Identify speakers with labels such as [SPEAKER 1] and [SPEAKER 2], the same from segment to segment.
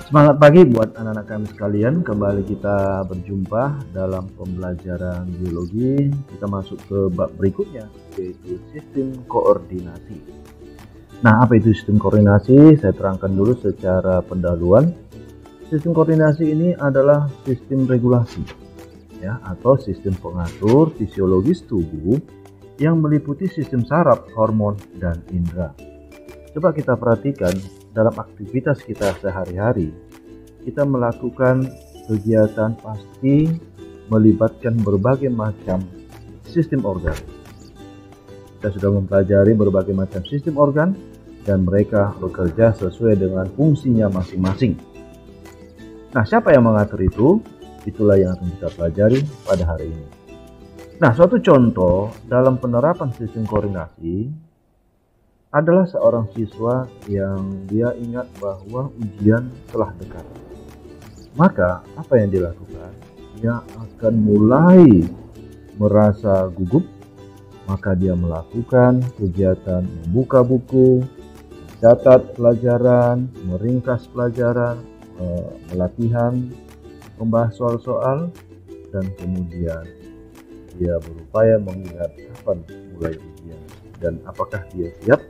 [SPEAKER 1] Semangat pagi buat anak-anak kami sekalian. Kembali kita berjumpa dalam pembelajaran biologi. Kita masuk ke bab berikutnya, yaitu sistem koordinasi. Nah, apa itu sistem koordinasi? Saya terangkan dulu secara pendahuluan. Sistem koordinasi ini adalah sistem regulasi, ya, atau sistem pengatur fisiologis tubuh yang meliputi sistem saraf, hormon, dan indera. Coba kita perhatikan dalam aktivitas kita sehari-hari, kita melakukan kegiatan pasti melibatkan berbagai macam sistem organ. Kita sudah mempelajari berbagai macam sistem organ dan mereka bekerja sesuai dengan fungsinya masing-masing. Nah, siapa yang mengatur itu? Itulah yang akan kita pelajari pada hari ini. Nah, suatu contoh dalam penerapan sistem koordinasi adalah seorang siswa yang dia ingat bahwa ujian telah dekat. Maka apa yang dilakukan? Dia akan mulai merasa gugup, maka dia melakukan kegiatan membuka buku, mencatat pelajaran, meringkas pelajaran, latihan, membahas soal-soal, dan kemudian dia berupaya mengingat kapan mulai ujian dan apakah dia siap.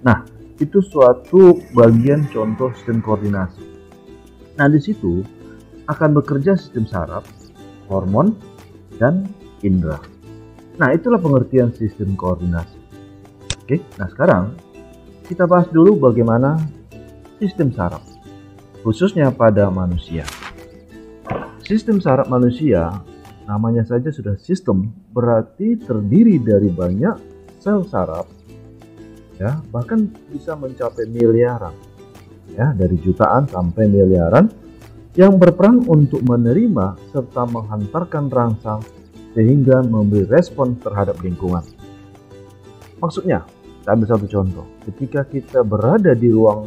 [SPEAKER 1] Nah, itu suatu bagian contoh sistem koordinasi. Nah, di situ akan bekerja sistem saraf, hormon, dan indera. Nah, itulah pengertian sistem koordinasi. Oke, nah sekarang kita bahas dulu bagaimana sistem saraf, khususnya pada manusia. Sistem saraf manusia, namanya saja sudah sistem, berarti terdiri dari banyak sel saraf, ya, bahkan bisa mencapai miliaran, ya, dari jutaan sampai miliaran, yang berperan untuk menerima serta menghantarkan rangsang sehingga memberi respon terhadap lingkungan. Maksudnya, kita ambil satu contoh. Ketika kita berada di ruang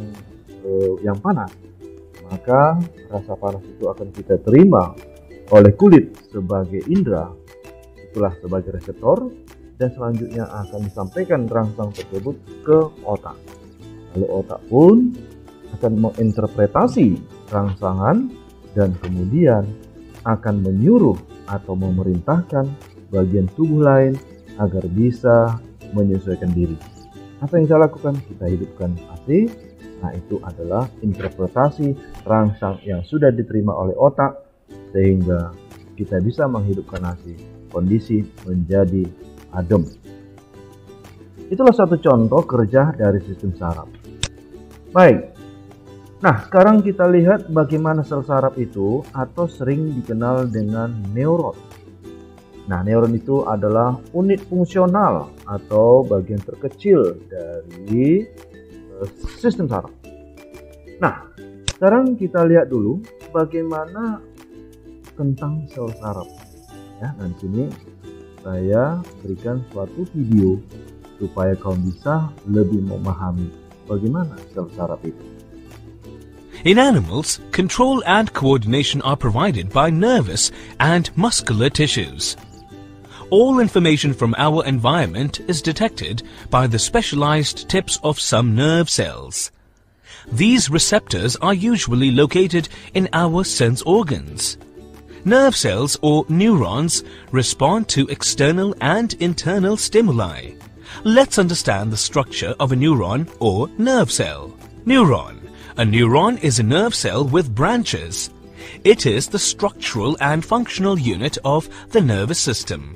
[SPEAKER 1] yang panas, maka rasa panas itu akan kita terima oleh kulit sebagai indera, itulah sebagai reseptor, dan selanjutnya akan disampaikan rangsang tersebut ke otak. Lalu otak pun akan menginterpretasi rangsangan dan kemudian akan menyuruh atau memerintahkan bagian tubuh lain agar bisa menyesuaikan diri. Apa yang saya lakukan? Kita hidupkan AC. Nah, itu adalah interpretasi rangsang yang sudah diterima oleh otak sehingga kita bisa menghidupkan AC. Kondisi menjadi adem. Itulah satu contoh kerja dari sistem saraf. Baik. Nah, sekarang kita lihat bagaimana sel saraf itu, atau sering dikenal dengan neuron. Nah, neuron itu adalah unit fungsional atau bagian terkecil dari sistem saraf. Nah, sekarang kita lihat dulu bagaimana tentang sel saraf. Ya, nah di sini saya berikan suatu video supaya kamu bisa lebih memahami bagaimana sel saraf itu.
[SPEAKER 2] In animals, control and coordination are provided by nervous and muscular tissues. All information from our environment is detected by the specialized tips of some nerve cells. These receptors are usually located in our sense organs. Nerve cells or neurons respond to external and internal stimuli. Let's understand the structure of a neuron or nerve cell. Neuron. A neuron is a nerve cell with branches. It is the structural and functional unit of the nervous system.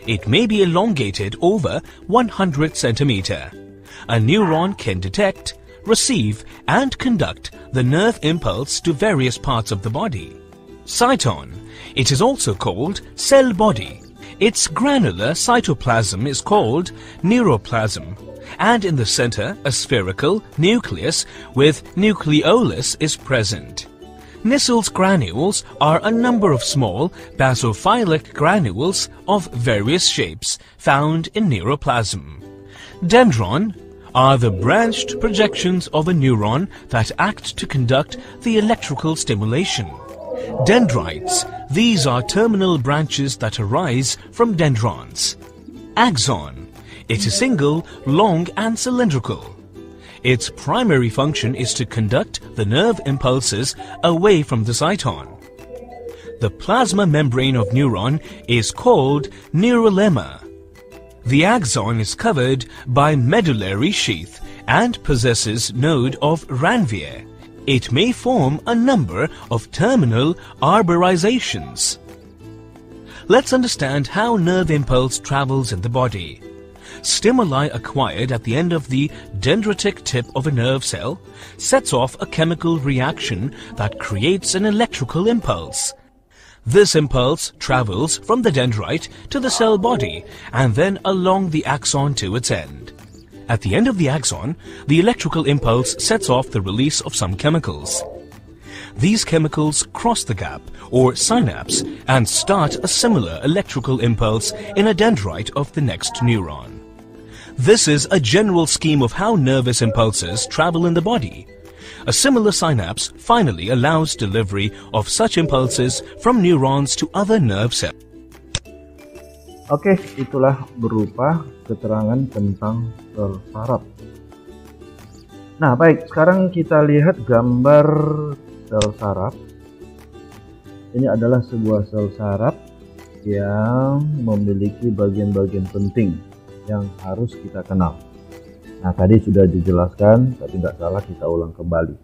[SPEAKER 2] It may be elongated over 100 centimeter. A neuron can detect, receive, and conduct the nerve impulse to various parts of the body. Cyton. It is also called cell body. Its granular cytoplasm is called neuroplasm. And in the center, a spherical nucleus with nucleolus is present. Nissel's granules are a number of small basophilic granules of various shapes found in neuroplasm. Dendron are the branched projections of a neuron that act to conduct the electrical stimulation. Dendrites, these are terminal branches that arise from dendrons. Axon, it is single, long and cylindrical. Its primary function is to conduct the nerve impulses away from the cyton. The plasma membrane of neuron is called neurolemma. The axon is covered by medullary sheath and possesses node of Ranvier. It may form a number of terminal arborizations. Let's understand how nerve impulse travels in the body. Stimuli acquired at the end of the dendritic tip of a nerve cell sets off a chemical reaction that creates an electrical impulse. This impulse travels from the dendrite to the cell body and then along the axon to its end. At the end of the axon, the electrical impulse sets off the release of some chemicals. These chemicals cross the gap or synapse and start a similar electrical impulse in a dendrite of the next neuron. This is a general scheme of how nervous impulses travel in the body. A similar synapse finally allows delivery of such impulses from neurons to other nerve cells.
[SPEAKER 1] Oke, itulah berupa keterangan tentang sel saraf. Nah, baik, sekarang kita lihat gambar sel saraf. Ini adalah sebuah sel saraf yang memiliki bagian-bagian penting yang harus kita kenal. Nah, tadi sudah dijelaskan, tapi nggak salah kita ulang kembali.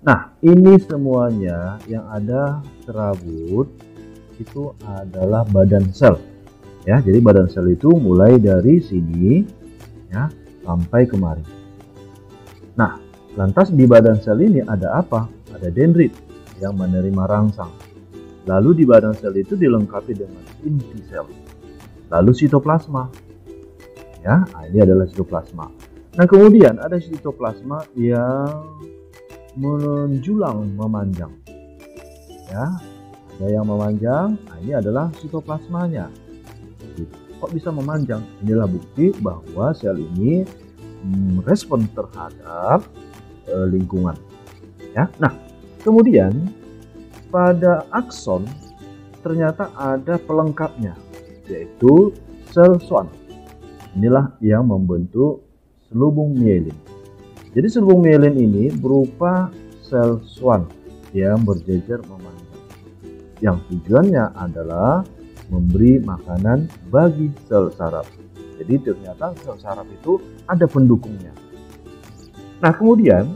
[SPEAKER 1] Nah, ini semuanya yang ada serabut itu adalah badan sel. Ya, jadi badan sel itu mulai dari sini ya sampai kemari. Nah, lantas di badan sel ini ada apa? Ada dendrit yang menerima rangsang. Lalu di badan sel itu dilengkapi dengan inti sel. Lalu sitoplasma. Ya, ini adalah sitoplasma. Nah, kemudian ada sitoplasma yang menjulang memanjang. Ya, ada yang memanjang. Nah, ini adalah sitoplasmanya. Kok bisa memanjang? Inilah bukti bahwa sel ini merespon terhadap lingkungan. Ya, nah kemudian pada akson ternyata ada pelengkapnya, yaitu sel Schwann. Inilah yang membentuk selubung mielin. Jadi selubung mielin ini berupa sel Schwann yang berjejer memanjang. Yang tujuannya adalah memberi makanan bagi sel saraf. Jadi ternyata sel saraf itu ada pendukungnya. Nah, kemudian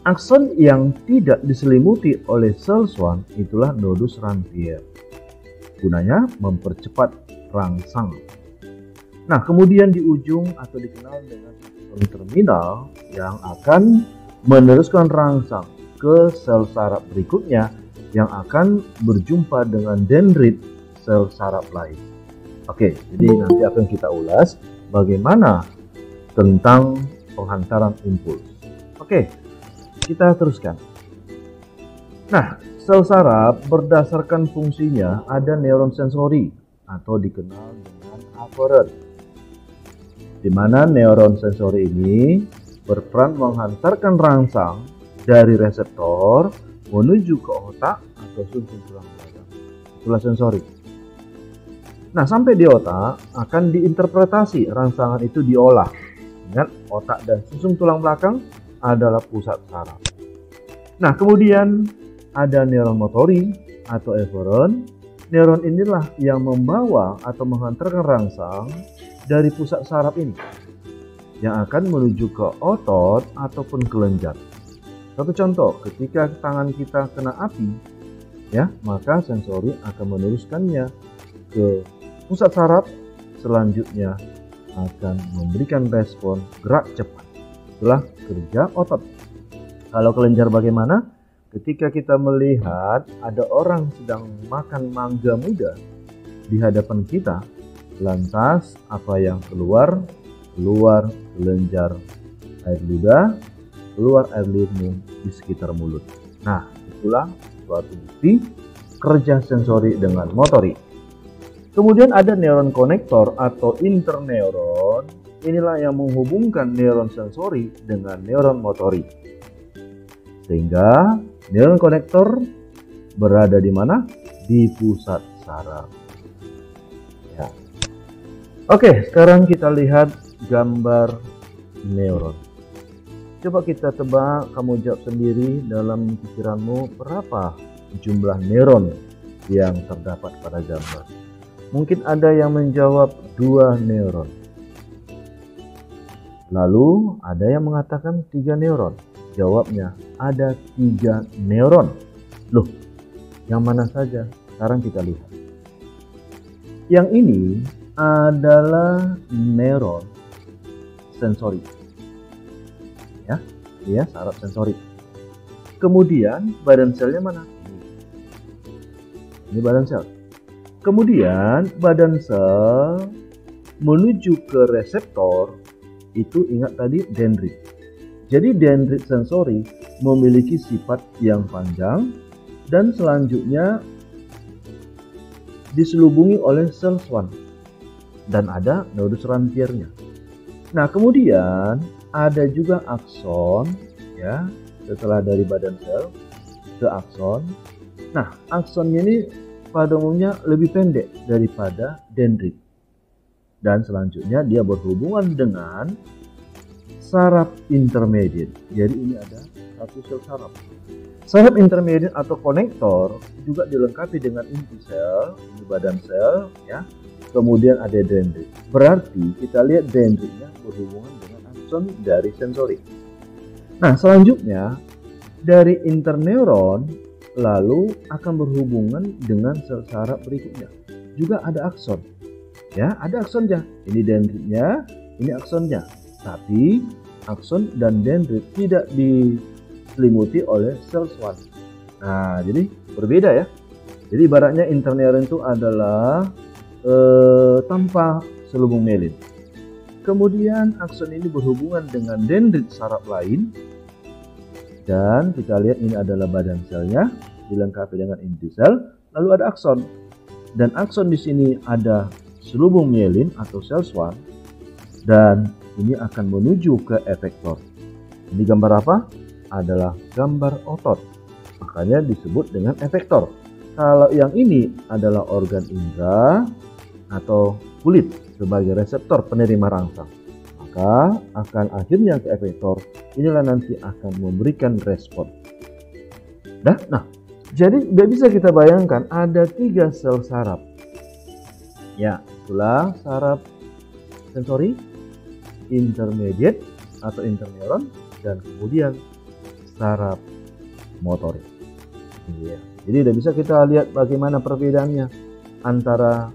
[SPEAKER 1] akson yang tidak diselimuti oleh sel Schwann itulah nodus Ranvier. Gunanya mempercepat rangsang. Nah, kemudian di ujung atau dikenal dengan akson terminal yang akan meneruskan rangsang ke sel saraf berikutnya yang akan berjumpa dengan dendrit sel saraf lain. Oke, jadi nanti akan kita ulas bagaimana tentang penghantaran impuls. Oke, kita teruskan. Nah, sel saraf berdasarkan fungsinya ada neuron sensori atau dikenal dengan afferent, di mana neuron sensori ini berperan menghantarkan rangsang dari reseptor menuju ke otak atau sumsum tulang belakang. Itulah sensori. Nah, sampai di otak akan diinterpretasi rangsangan itu diolah. Ingat, otak dan sumsum tulang belakang adalah pusat saraf. Nah, kemudian ada neuron motori atau efferent. Neuron inilah yang membawa atau menghantarkan rangsang dari pusat saraf ini yang akan menuju ke otot ataupun kelenjar. Satu contoh, ketika tangan kita kena api, ya, maka sensori akan meneruskannya ke pusat saraf, selanjutnya akan memberikan respon gerak cepat. Itulah kerja otot. Kalau kelenjar bagaimana? Ketika kita melihat ada orang sedang makan mangga muda di hadapan kita, lantas apa yang keluar? Keluar kelenjar air ludah, keluar air liur di sekitar mulut. Nah, itulah suatu bukti kerja sensori dengan motorik. Kemudian ada neuron konektor atau interneuron. Inilah yang menghubungkan neuron sensori dengan neuron motorik. Sehingga neuron konektor berada di mana? Di pusat saraf. Ya. Oke, sekarang kita lihat gambar neuron. Coba kita tebak, kamu jawab sendiri dalam pikiranmu berapa jumlah neuron yang terdapat pada gambar. Mungkin ada yang menjawab 2 neuron. Lalu ada yang mengatakan 3 neuron. Jawabnya ada 3 neuron. Loh, yang mana saja? Sekarang kita lihat. Yang ini adalah neuron sensori. Ya, saraf sensori. Kemudian badan selnya mana? Ini badan sel. Kemudian badan sel menuju ke reseptor. Itu ingat tadi dendrit. Jadi dendrit sensori memiliki sifat yang panjang dan selanjutnya diselubungi oleh sel swan dan ada nodus rantiernya. Nah, kemudian ada juga akson, ya, setelah dari badan sel ke akson. Nah, aksonnya ini pada umumnya lebih pendek daripada dendrit. Dan selanjutnya dia berhubungan dengan saraf intermediate. Jadi ini ada satu sel saraf. Saraf intermediate atau konektor juga dilengkapi dengan inti sel, ini badan sel, ya. Kemudian ada dendrit. Berarti kita lihat dendritnya berhubungan dengan akson dari sensori. Nah, selanjutnya dari interneuron lalu akan berhubungan dengan sel saraf berikutnya. Juga ada akson. Ya, ada aksonnya. Ini dendritnya, ini aksonnya. Tapi akson dan dendrit tidak diselimuti oleh sel swan. Nah, jadi berbeda ya. Jadi ibaratnya interneuron itu adalah tanpa selubung mielin. Kemudian akson ini berhubungan dengan dendrit saraf lain. Dan kita lihat ini adalah badan selnya, dilengkapi dengan inti sel. Lalu ada akson. Dan akson di sini ada selubung mielin atau sel swan, dan ini akan menuju ke efektor. Ini gambar apa? Adalah gambar otot, makanya disebut dengan efektor. Kalau yang ini adalah organ indera atau kulit sebagai reseptor penerima rangsang, maka akan akhirnya ke efektor. Inilah nanti akan memberikan respon. Nah, jadi udah bisa kita bayangkan ada 3 sel saraf. Ya, itulah saraf sensori, intermediate atau interneuron, dan kemudian saraf motorik. Ya. Jadi udah bisa kita lihat bagaimana perbedaannya antara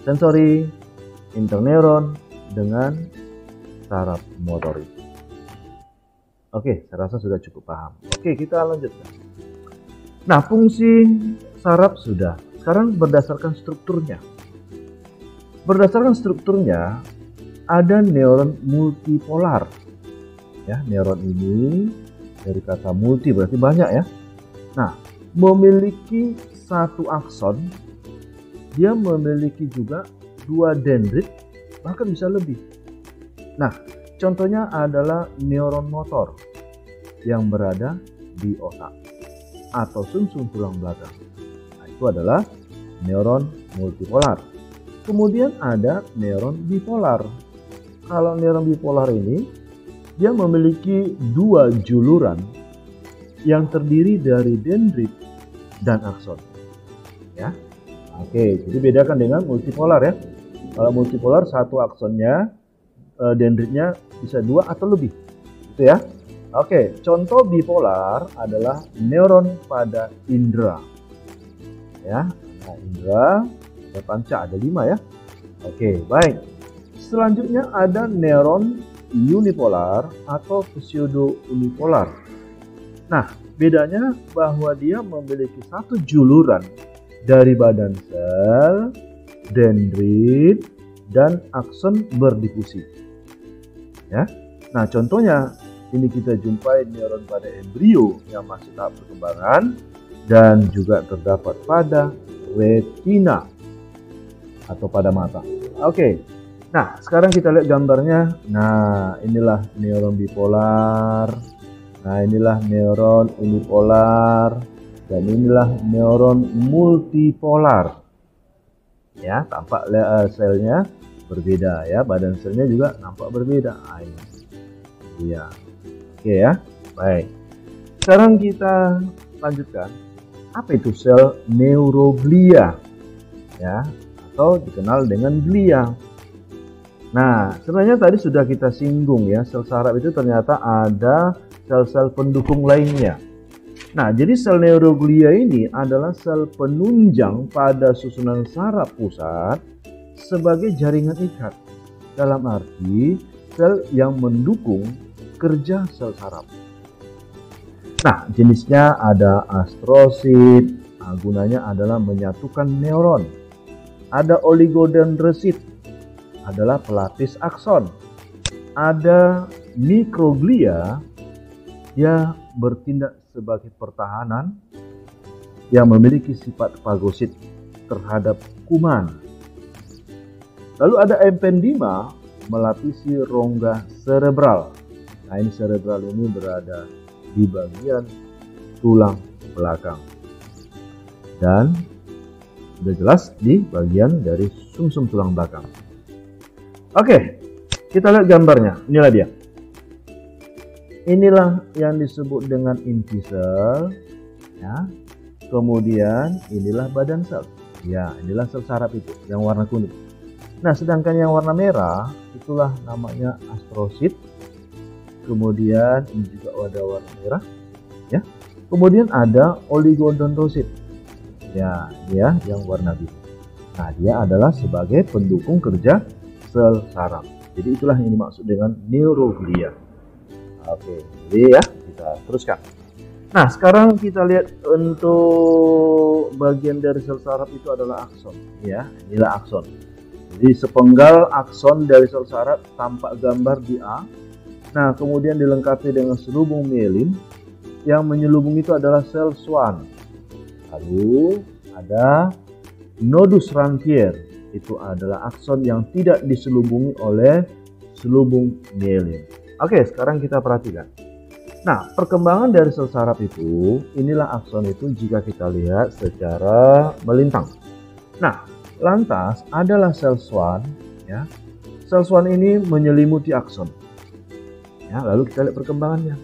[SPEAKER 1] sensori, interneuron dengan saraf motorik. Oke, saya rasa sudah cukup paham. Oke, kita lanjutkan. Nah, fungsi saraf sudah. Sekarang berdasarkan strukturnya. Berdasarkan strukturnya, ada neuron multipolar. Ya, neuron ini dari kata multi berarti banyak ya. Nah, memiliki satu akson, dia memiliki juga 2 dendrit, bahkan bisa lebih. Nah, contohnya adalah neuron motor yang berada di otak atau sumsum tulang belakang. Nah, itu adalah neuron multipolar. Kemudian ada neuron bipolar. Kalau neuron bipolar ini, dia memiliki 2 juluran yang terdiri dari dendrit dan akson. Ya, oke. Jadi bedakan dengan multipolar ya. Kalau multipolar satu aksonnya, dendritnya bisa 2 atau lebih, gitu ya. Oke. Contoh bipolar adalah neuron pada indera. Ya, nah, indera. Panca ada 5 ya. Oke, baik. Selanjutnya ada neuron unipolar atau pseudo unipolar. Nah, bedanya bahwa dia memiliki satu juluran dari badan sel, dendrit, dan akson berdifusi. Ya. Nah, contohnya ini kita jumpai neuron pada embrio yang masih tahap perkembangan dan juga terdapat pada retina atau pada mata. Oke. Nah, sekarang kita lihat gambarnya. Nah, inilah neuron bipolar. Nah, inilah neuron unipolar dan inilah neuron multipolar. Ya, tampak selnya berbeda ya, badan selnya juga nampak berbeda. Iya. Oke ya, baik. Sekarang kita lanjutkan. Apa itu sel neuroglia? Ya, atau dikenal dengan glia. Nah, sebenarnya tadi sudah kita singgung ya, sel saraf itu ternyata ada sel-sel pendukung lainnya. Nah, jadi sel neuroglia ini adalah sel penunjang pada susunan saraf pusat sebagai jaringan ikat. Dalam arti, sel yang mendukung kerja sel saraf. Nah, jenisnya ada astrosit, gunanya adalah menyatukan neuron. Ada oligodendrosit, adalah pelapis akson. Ada mikroglia, dia bertindak sebagai pertahanan yang memiliki sifat fagosit terhadap kuman. Lalu ada ependima, melapisi rongga cerebral. Nah, ini cerebral ini berada di bagian tulang belakang dan sudah jelas di bagian dari sumsum tulang belakang. Oke, kita lihat gambarnya. Inilah dia. Inilah yang disebut dengan inti sel, ya. Kemudian inilah badan sel. Ya, inilah sel saraf itu yang warna kuning. Nah, sedangkan yang warna merah itulah namanya astrosit. Kemudian ini juga ada warna merah, ya. Kemudian ada oligodendrosit. Ya, dia yang warna biru. Nah, dia adalah sebagai pendukung kerja sel saraf. Jadi itulah yang dimaksud dengan neuroglia. Oke, jadi ya kita teruskan. Nah, sekarang kita lihat untuk bagian dari sel saraf itu adalah akson. Ya, inilah akson. Jadi sepenggal akson dari sel saraf tampak gambar di A. Nah, kemudian dilengkapi dengan selubung mielin. Yang menyelubung itu adalah sel Schwann. Lalu ada nodus rangkier. Itu adalah akson yang tidak diselubungi oleh selubung mielin. Oke, sekarang kita perhatikan. Nah, perkembangan dari sel saraf itu, inilah akson itu jika kita lihat secara melintang. Nah, lantas adalah sel Schwann, ya. Sel Schwann ini menyelimuti akson. Ya, lalu kita lihat perkembangannya.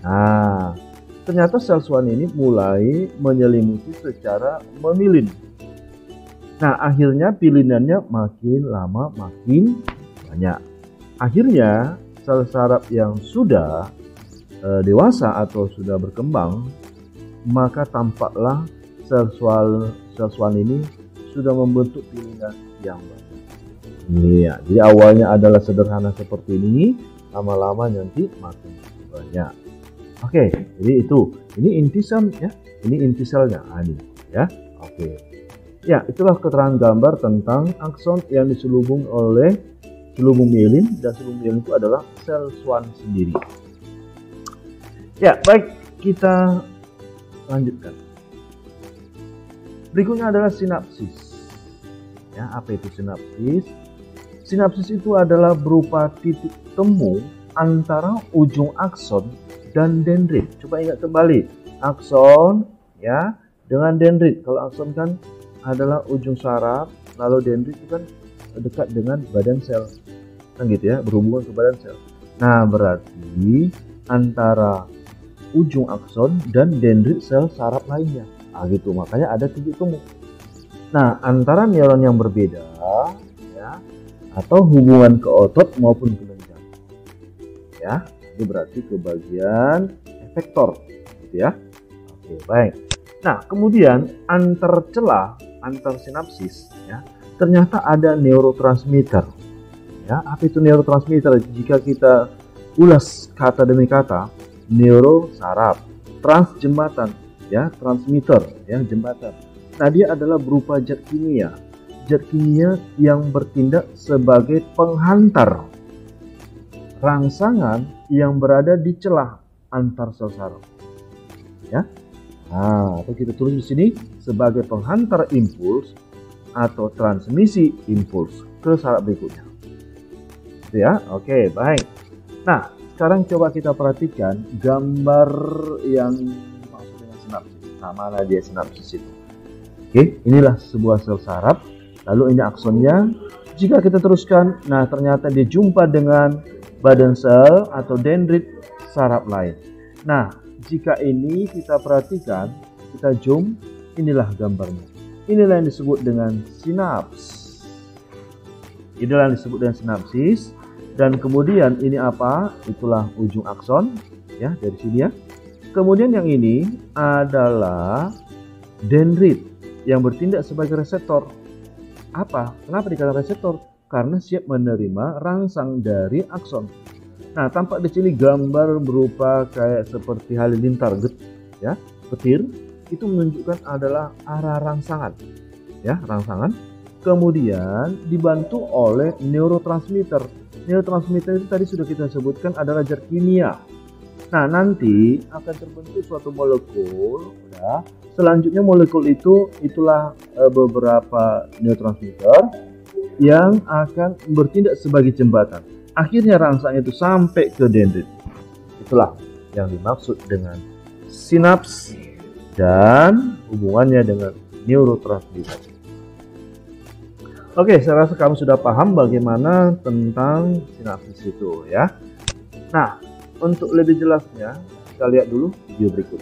[SPEAKER 1] Nah, ternyata sel Schwann ini mulai menyelimuti secara memilin. Nah, akhirnya pilinannya makin lama makin banyak. Akhirnya sel saraf yang sudah dewasa atau sudah berkembang, maka tampaklah sel Schwann ini sudah membentuk pilinan yang banyak. Iya, jadi awalnya adalah sederhana seperti ini, lama-lama nanti makin banyak. Oke, jadi itu. Ini inti sel ya. Ini inti selnya. Ini ya. Oke. Ya, itulah keterangan gambar tentang akson yang diselubung oleh selubung mielin, dan selubung mielin itu adalah sel Schwann sendiri. Ya, baik, kita lanjutkan. Berikutnya adalah sinapsis. Ya, apa itu sinapsis? Sinapsis itu adalah berupa titik temu antara ujung akson dan dendrit. Coba ingat kembali, akson ya dengan dendrit. Kalau akson kan adalah ujung saraf, lalu dendrit itu kan dekat dengan badan sel, kan gitu ya, berhubungan ke badan sel. Nah, berarti antara ujung akson dan dendrit sel saraf lainnya, gitu. Makanya ada titik temu. Nah, antara neuron yang berbeda, ya, atau hubungan ke otot maupun ke lengan, ya, ini berarti ke bagian efektor, gitu ya. Oke, baik. Nah, kemudian antar sinapsis, ya, ternyata ada neurotransmitter. Ya, apa itu neurotransmitter? Jika kita ulas kata demi kata, neuro saraf, trans jembatan, ya, transmitter, ya, jembatan. Nah, dia adalah berupa zat kimia yang bertindak sebagai penghantar rangsangan yang berada di celah antar sel saraf. Ya. Nah, atau kita tulis di sini sebagai penghantar impuls atau transmisi impuls ke saraf berikutnya. Gitu ya. Oke, baik. Nah, sekarang coba kita perhatikan gambar yang dimaksud dengan sinapsis. Nah, mana dia sinapsis itu? Oke, inilah sebuah sel saraf. Lalu ini aksonnya. Jika kita teruskan, nah ternyata dia jumpa dengan badan sel atau dendrit saraf lain. Nah, jika ini kita perhatikan, kita zoom, inilah gambarnya. Inilah yang disebut dengan sinaps. Inilah yang disebut dengan sinapsis. Dan kemudian ini apa? Itulah ujung akson, ya, dari sini ya. Kemudian yang ini adalah dendrit yang bertindak sebagai reseptor. Apa? Kenapa dikatakan reseptor? Karena siap menerima rangsang dari akson. Nah, tampak di sini gambar berupa kayak seperti halilintar, ya, petir. Itu menunjukkan adalah arah rangsangan, ya, rangsangan. Kemudian dibantu oleh neurotransmitter. Neurotransmitter itu tadi sudah kita sebutkan adalah zat kimia. Nah, nanti akan terbentuk suatu molekul, ya. Selanjutnya molekul itulah beberapa neurotransmitter yang akan bertindak sebagai jembatan. Akhirnya rangsang itu sampai ke dendrit. Itulah yang dimaksud dengan sinaps dan hubungannya dengan neurotransmitter. Oke, saya rasa kamu sudah paham bagaimana tentang sinapsis itu, ya. Nah, untuk lebih jelasnya, kita lihat dulu video berikut.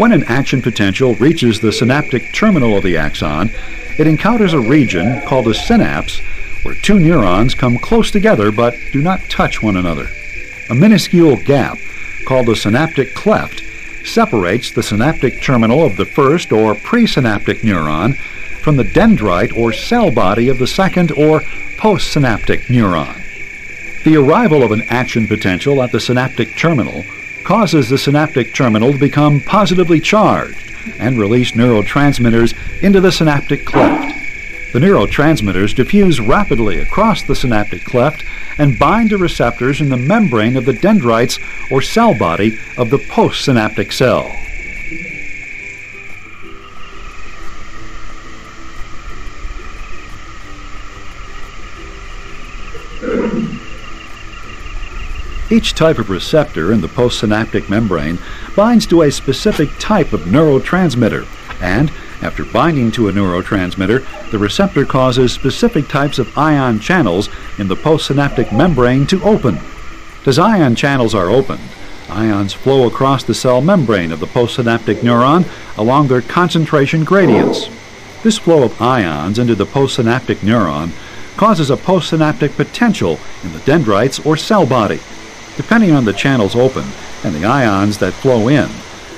[SPEAKER 3] When an action potential reaches the synaptic terminal of the axon, it encounters a region called a synapse where two neurons come close together but do not touch one another. A minuscule gap called the synaptic cleft separates the synaptic terminal of the first or presynaptic neuron from the dendrite or cell body of the second or postsynaptic neuron. The arrival of an action potential at the synaptic terminal causes the synaptic terminal to become positively charged and release neurotransmitters into the synaptic cleft. The neurotransmitters diffuse rapidly across the synaptic cleft and bind to receptors in the membrane of the dendrites or cell body of the postsynaptic cell. Each type of receptor in the postsynaptic membrane binds to a specific type of neurotransmitter, and after binding to a neurotransmitter, the receptor causes specific types of ion channels in the postsynaptic membrane to open. As ion channels are opened, ions flow across the cell membrane of the postsynaptic neuron along their concentration gradients. This flow of ions into the postsynaptic neuron causes a postsynaptic potential in the dendrites or cell body. Depending on the channels open and the ions that flow in,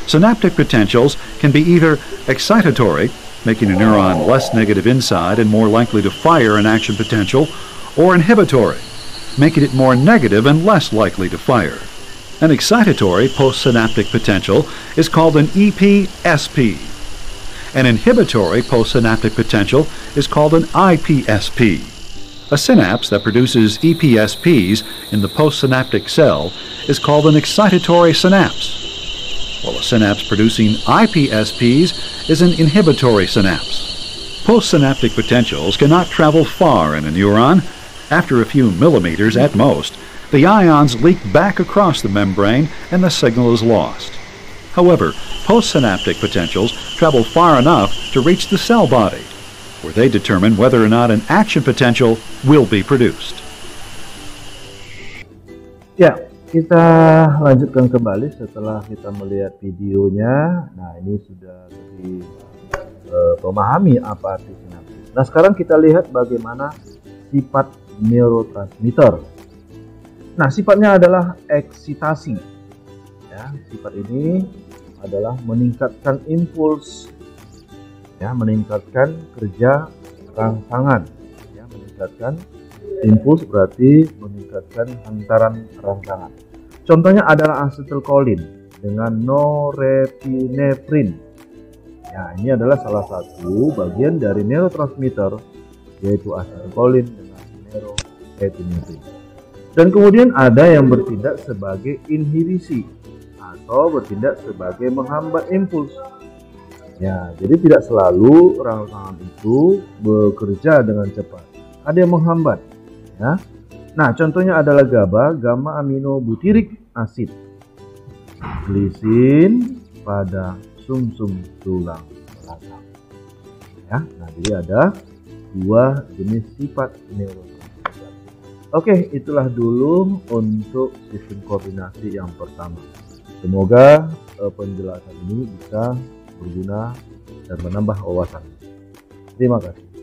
[SPEAKER 3] synaptic potentials can be either excitatory, making a neuron less negative inside and more likely to fire an action potential, or inhibitory, making it more negative and less likely to fire. An excitatory postsynaptic potential is called an EPSP. An inhibitory postsynaptic potential is called an IPSP. A synapse that produces EPSPs in the postsynaptic cell is called an excitatory synapse, while a synapse producing IPSPs is an inhibitory synapse. Postsynaptic potentials cannot travel far in a neuron. After a few millimeters at most, the ions leak back across the membrane and the signal is lost. However, postsynaptic potentials travel far enough to reach the cell body, where they determine whether or not an action potential will be produced.
[SPEAKER 1] Ya, kita lanjutkan kembali setelah kita melihat videonya. Nah, ini sudah lebih memahami apa arti sinapsis. Nah, sekarang kita lihat bagaimana sifat neurotransmitter. Nah, sifatnya adalah eksitasi. Ya, sifat ini adalah meningkatkan impuls, ya, meningkatkan kerja rangsangan, ya, meningkatkan impuls berarti meningkatkan hantaran rangsangan. Contohnya adalah asetylkolin dengan norepinefrin. Ya, ini adalah salah satu bagian dari neurotransmitter, yaitu asetylkolin dengan norepinefrin. Dan kemudian ada yang bertindak sebagai inhibisi atau bertindak sebagai menghambat impuls. Ya, jadi tidak selalu rangsangan itu bekerja dengan cepat. ada yang menghambat. Ya. Nah, contohnya adalah GABA, gamma aminobutyric acid, glisin pada sumsum tulang belakang. Ya, nah jadi ada dua jenis sifat neurotransmitter. Oke, itulah dulu untuk sistem koordinasi yang pertama. Semoga penjelasan ini bisa berguna dan menambah wawasan. Terima kasih.